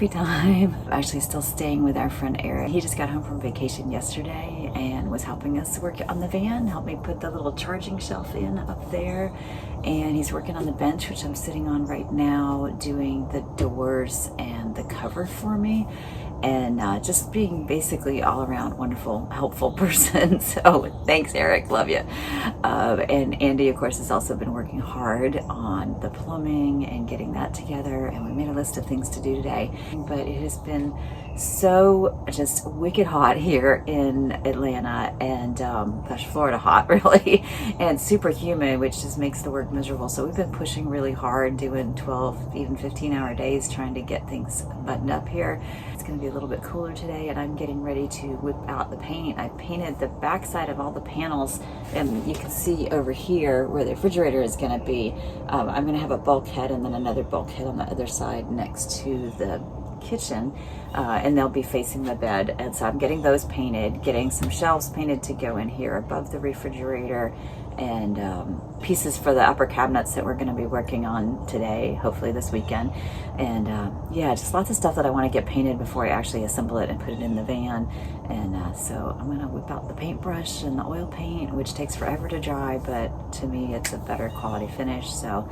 free time. I'm actually still staying with our friend Eric. He just got home from vacation yesterday and was helping us work on the van, helped me put the little charging shelf in up there. And he's working on the bench, which I'm sitting on right now, doing the doors and the cover for me. And just being basically all around wonderful, helpful person. So thanks, Eric, love you. And Andy, of course, has also been working hard on the plumbing and getting that together. And we made a list of things to do today. But it has been so just wicked hot here in Atlanta and gosh, Florida hot really, and super humid, which just makes the work miserable. So we've been pushing really hard, doing 12, even 15-hour days trying to get things buttoned up here. It's going to be a little bit cooler today, and I'm getting ready to whip out the paint. I painted the backside of all the panels, and you can see over here where the refrigerator is going to be. I'm going to have a bulkhead and then another bulkhead on the other side next to the kitchen, and they'll be facing the bed. And so I'm getting those painted, getting some shelves painted to go in here above the refrigerator, and pieces for the upper cabinets that we're going to be working on today, hopefully this weekend. And yeah, just lots of stuff that I want to get painted before I actually assemble it and put it in the van. And so I'm going to whip out the paintbrush and the oil paint, which takes forever to dry, but to me it's a better quality finish. So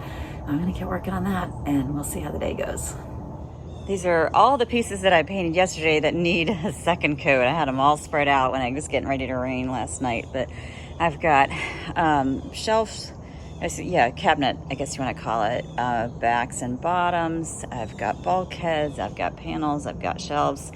I'm going to get working on that, and we'll see how the day goes. These are all the pieces that I painted yesterday that need a second coat. I had them all spread out when I was getting ready to rain last night. But I've got shelves, yeah, cabinet, I guess you want to call it, backs and bottoms. I've got bulkheads, I've got panels, I've got shelves,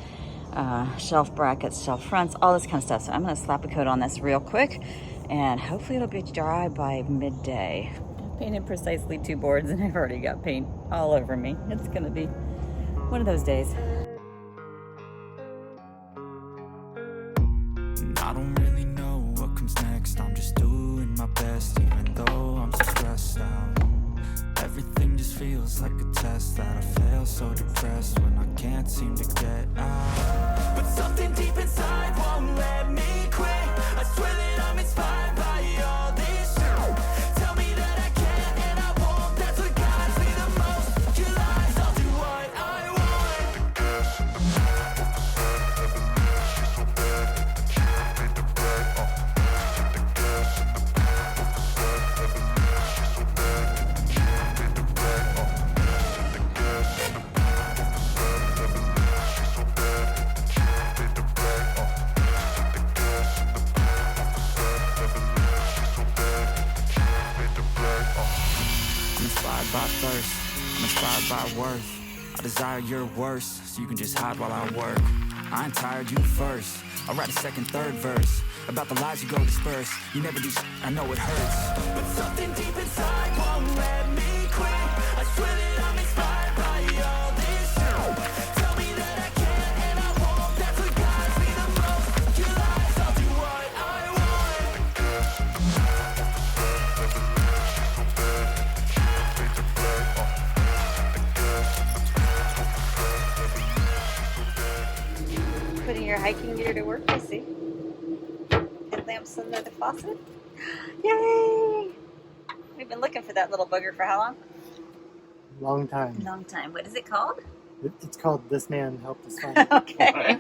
shelf brackets, shelf fronts, all this kind of stuff. So I'm going to slap a coat on this real quick, and hopefully it'll be dry by midday. I painted precisely 2 boards, and I've already got paint all over me. It's going to be one of those days. I don't really know what comes next. I'm just doing my best, even though I'm so stressed out. Everything just feels like a test that I fail, so depressed when I can't seem to get out. But something deep inside won't let me quit. I swear that I'm inspired by all this shit. Tell me that I can and I won't. That's what guides me the most. Your lies, I'll do what I want. By thirst, I'm inspired by worth. I desire your worst, so you can just hide while I work. I ain't tired, you first. I'll write a second, third verse about the lies you go disperse. You never do shit, I know it hurts. But something deep inside won't let me quit. I swear that I'm inspired by all this shit. Tell me that I can and I won't. That's what guides me the most. Your lies, I'll do what I want. Putting your hiking gear to work, I see. Headlamps under the faucet. Yay! We've been looking for that little booger for how long? Long time. Long time. What is it called? It's called This Man Helped Us Find It. Okay.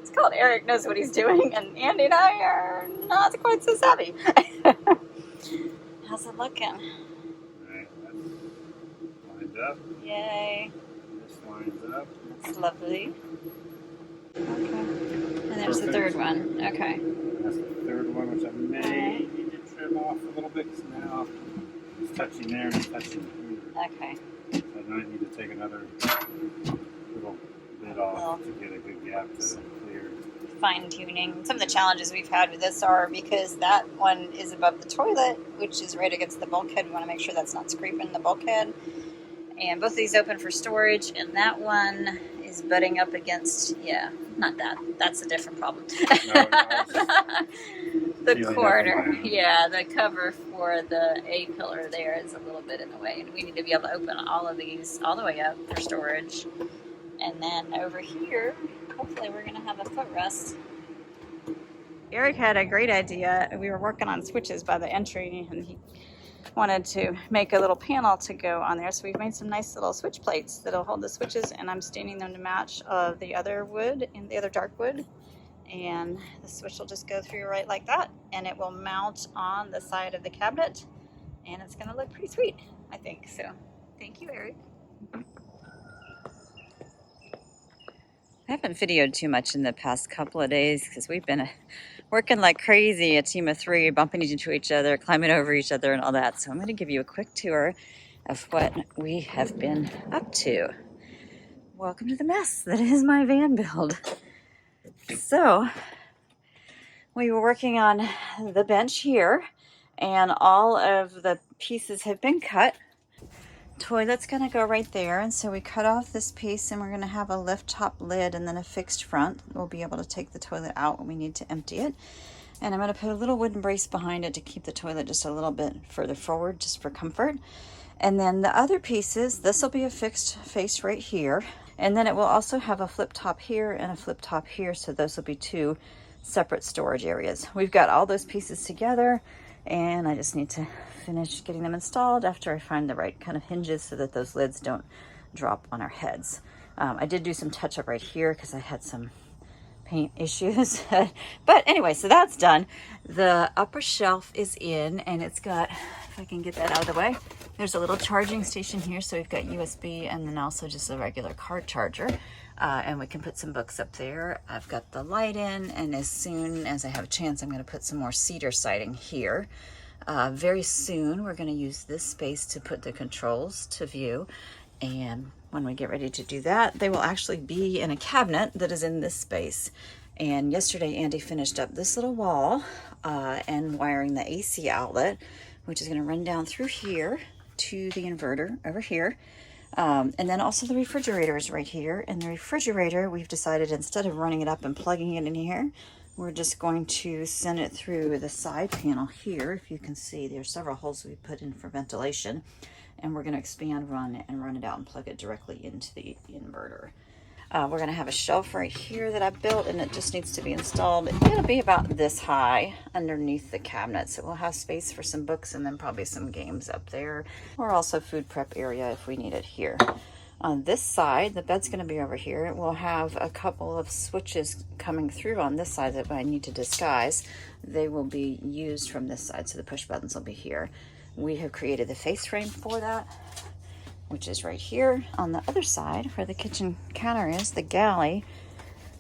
It's called Eric Knows What He's Doing, and Andy and I are not quite so savvy. How's it looking? Alright, that's lined up. Yay. This lines up. That's lovely. Okay. And there's the third one. Okay. That's the third one, which I may need to trim off a little bit, because now it's touching there and it's touching here. Okay. So now I need to take another little bit off to get a good gap to clear. Fine tuning. Some of the challenges we've had with this are because that one is above the toilet, which is right against the bulkhead. We want to make sure that's not scraping the bulkhead. And both of these open for storage, and that one is butting up against, yeah, not that. That's a different problem. The corner, yeah, the cover for the A pillar there is a little bit in the way, and we need to be able to open all of these all the way up for storage. And then over here, hopefully we're going to have a footrest. Eric had a great idea. We were working on switches by the entry, and he wanted to make a little panel to go on there. So we've made some nice little switch plates that'll hold the switches, and I'm staining them to match the other wood and the other dark wood. And the switch will just go through right like that, and it will mount on the side of the cabinet, and it's going to look pretty sweet, I think. So thank you, Eric. I haven't videoed too much in the past couple of days because we've been working like crazy, a team of 3, bumping into each other, climbing over each other and all that. So I'm going to give you a quick tour of what we have been up to. Welcome to the mess that is my van build. So we were working on the bench here, and all of the pieces have been cut. Toilet's gonna go right there, and so we cut off this piece, and we're gonna have a lift top lid and then a fixed front. We'll be able to take the toilet out when we need to empty it. And I'm gonna put a little wooden brace behind it to keep the toilet just a little bit further forward, just for comfort. And then the other pieces, this will be a fixed face right here, and then it will also have a flip top here and a flip top here, so those will be 2 separate storage areas. We've got all those pieces together, and I just need to finish getting them installed after I find the right kind of hinges so that those lids don't drop on our heads. I did do some touch up right here because I had some paint issues. But anyway, so that's done. The upper shelf is in, and it's got, if I can get that out of the way, there's a little charging station here. So we've got USB and then also just a regular car charger. And we can put some books up there. I've got the light in, and as soon as I have a chance, I'm going to put some more cedar siding here. Very soon, we're going to use this space to put the controls to view. And when we get ready to do that, they will actually be in a cabinet that is in this space. And yesterday, Andy finished up this little wall and wiring the AC outlet, which is going to run down through here to the inverter over here. And then also the refrigerator is right here. And the refrigerator, we've decided instead of running it up and plugging it in here, we're just going to send it through the side panel here. If you can see, there's several holes we put in for ventilation. And we're going to expand, run it out and plug it directly into the inverter. We're going to have a shelf right here that I built, and it just needs to be installed. It'll be about this high underneath the cabinet, so we'll have space for some books and then probably some games up there, or also food prep area if we need it here. On this side, the bed's going to be over here. We'll have a couple of switches coming through on this side that I need to disguise. They will be used from this side, so the push buttons will be here. We have created the face frame for that, which is right here. On the other side, where the kitchen counter is, the galley,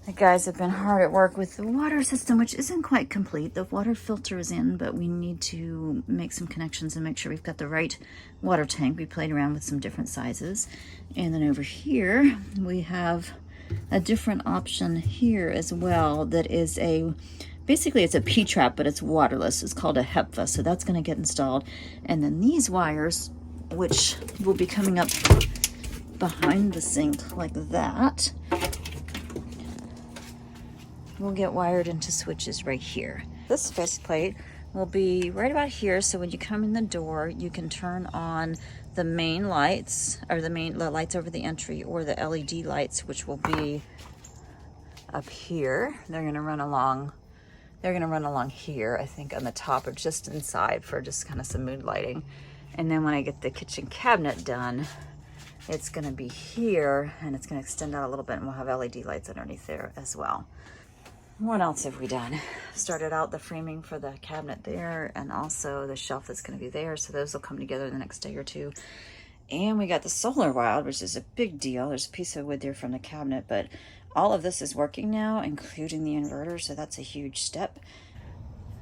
the guys have been hard at work with the water system, which isn't quite complete. The water filter is in, but we need to make some connections and make sure we've got the right water tank. We played around with some different sizes. And then over here, we have a different option here as well that is basically it's a P-trap, but it's waterless. It's called a 𝙼𝙗, so that's going to get installed. And then these wires, which will be coming up behind the sink like that, will get wired into switches right here. This faceplate will be right about here, so when you come in the door, you can turn on the main lights, or the lights over the entry, or the LED lights, which will be up here. They're going to run along here, I think, on the top or just inside for just kind of some mood lighting. And then when I get the kitchen cabinet done, it's going to be here, and it's going to extend out a little bit, and we'll have LED lights underneath there as well. What else have we done? Started out the framing for the cabinet there, and also the shelf that's going to be there, so those will come together in the next day or two. And we got the solar wild, which is a big deal. There's a piece of wood there from the cabinet, but all of this is working now, including the inverter, so that's a huge step.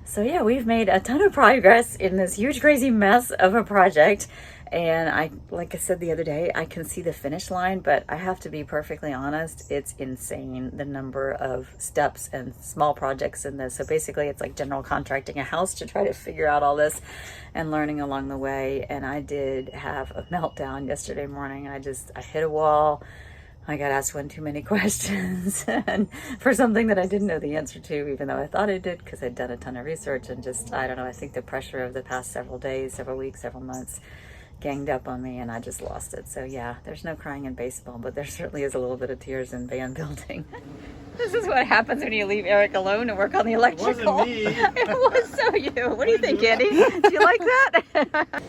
So yeah, we've made a ton of progress in this huge crazy mess of a project. And like I said the other day, I can see the finish line, but I have to be perfectly honest, it's insane the number of steps and small projects in this. So basically it's like general contracting a house to try to figure out all this and learning along the way. And I did have a meltdown yesterday morning. I hit a wall. I got asked one too many questions and for something that I didn't know the answer to, even though I thought I did, because I'd done a ton of research, and just, I don't know, I think the pressure of the past several days, several weeks, several months ganged up on me, and I just lost it. So yeah, there's no crying in baseball, but there certainly is a little bit of tears in van building. This is what happens when you leave Eric alone to work on the electrical. It wasn't me. It was so you. What do you think, Andy? Do you like that?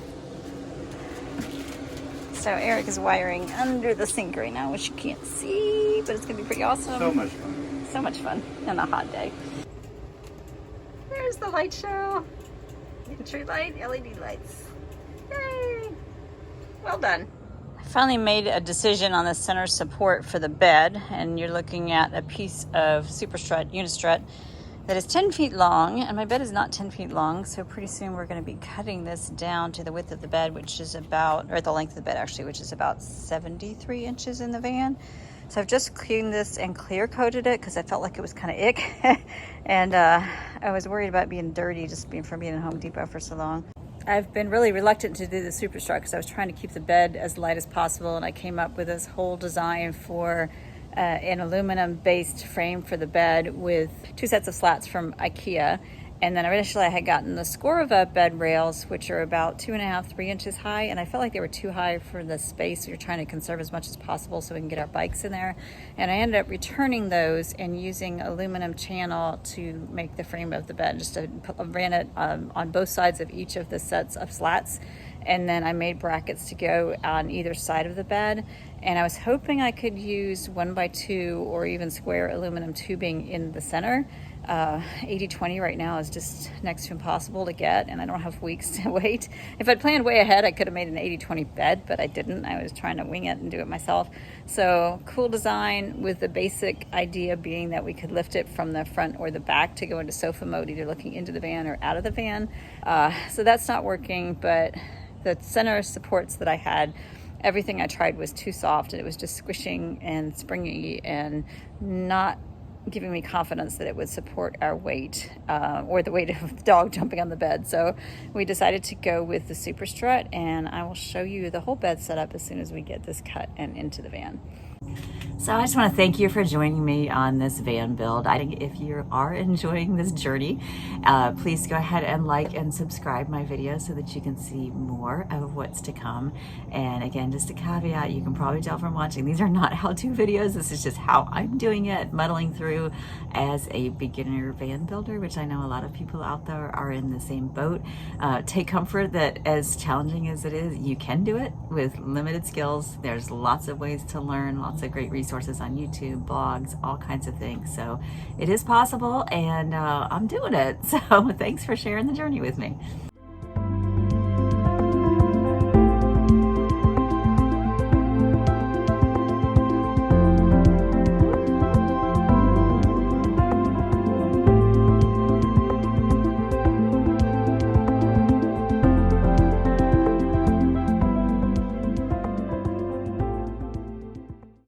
So Eric is wiring under the sink right now, which you can't see, but it's gonna be pretty awesome. So much fun. So much fun on a hot day. There's the light show. Entry light, LED lights. Yay! Well done. I finally made a decision on the center support for the bed, and you're looking at a piece of super strut, unistrut, that is 10 feet long, and my bed is not 10 feet long, so pretty soon we're going to be cutting this down to the width of the bed, which is about, or the length of the bed actually, which is about 73 inches in the van. So I've just cleaned this and clear coated it because I felt like it was kind of ick. And I was worried about being dirty just from being in Home Depot for so long. I've been really reluctant to do the super strut because I was trying to keep the bed as light as possible, and I came up with this whole design for an aluminum based frame for the bed with 2 sets of slats from IKEA. And then initially I had gotten the 𝘎ₛ bed rails, which are about 2.5, 3 inches high, and I felt like they were too high for the space. You're trying to conserve as much as possible so we can get our bikes in there. And I ended up returning those and using aluminum channel to make the frame of the bed. Just ran it on both sides of each of the sets of slats. And then I made brackets to go on either side of the bed. And I was hoping I could use 1x2 or even square aluminum tubing in the center. 80/20 right now is just next to impossible to get, and I don't have weeks to wait. If I'd planned way ahead, I could have made an 80/20 bed, but I didn't. I was trying to wing it and do it myself. So cool design, with the basic idea being that we could lift it from the front or the back to go into sofa mode, either looking into the van or out of the van. So that's not working, but the center supports that I had, everything I tried was too soft, and it was just squishing and springy and not giving me confidence that it would support our weight or the weight of the dog jumping on the bed. So we decided to go with the super strut, and I will show you the whole bed setup as soon as we get this cut and into the van. So I just want to thank you for joining me on this van build. I think if you are enjoying this journey, please go ahead and like and subscribe my video so that you can see more of what's to come. And again, just a caveat, you can probably tell from watching, these are not how-to videos. This is just how I'm doing it, muddling through as a beginner van builder, which I know a lot of people out there are in the same boat. Take comfort that as challenging as it is, you can do it with limited skills. There's lots of ways to learn, lots of great resources on YouTube, blogs, all kinds of things. So it is possible, and I'm doing it. So thanks for sharing the journey with me.